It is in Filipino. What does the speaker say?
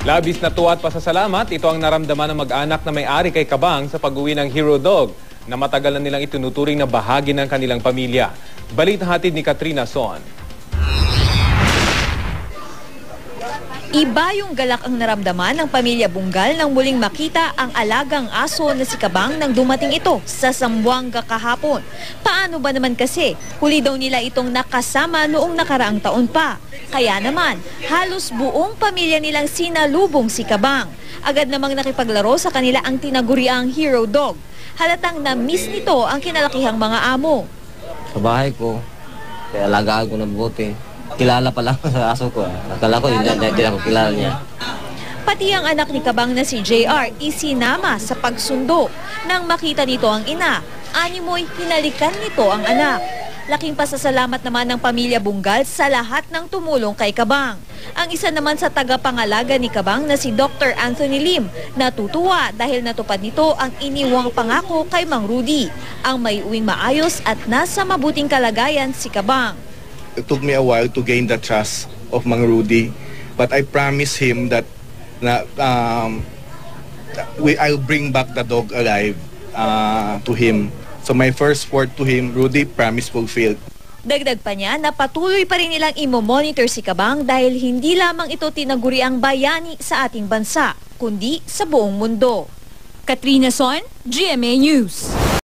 Labis na tuwa at pasasalamat, ito ang naramdaman ng mag-anak na may-ari kay Kabang sa pag-uwi ng Hero Dog na matagal na nilang itinuturing na bahagi ng kanilang pamilya. Balita hatid ni Katrina Son. Iba yung galak ang naramdaman ng pamilya Bungal nang muling makita ang alagang aso na si Kabang nang dumating ito sa Zamboanga kahapon. Paano ba naman kasi? Huli daw nila itong nakasama noong nakaraang taon pa. Kaya naman, halos buong pamilya nilang sinalubong si Kabang. Agad namang nakipaglaro sa kanila ang tinaguriang Hero Dog. Halatang na-miss nito ang kinalakihang mga amo. Sa bahay ko, kaya alagaan ko ng buti. Kilala pa lang sa aso ko. Akala ko, hindi ako kilala niya. Pati ang anak ni Kabang na si JR isinama sa pagsundo. Nang makita nito ang ina, animoy hinalikan nito ang anak. Laking pasasalamat naman ng pamilya Bungal sa lahat ng tumulong kay Kabang. Ang isa naman sa tagapangalaga ni Kabang na si Dr. Anthony Lim, natutuwa dahil natupad nito ang iniwang pangako kay Mang Rudy, ang may uwing maayos at nasa mabuting kalagayan si Kabang. It took me a while to gain the trust of Mang Rudy, but I promised him that I'll bring back the dog alive to him. So my first word to him, Rudy, promise fulfilled. Dagdag pa niya na patuloy pa rin nilang imo-monitor si Kabang dahil hindi lamang ito tinaguri ang bayani sa ating bansa, kundi sa buong mundo. Katrina Son, GMA News.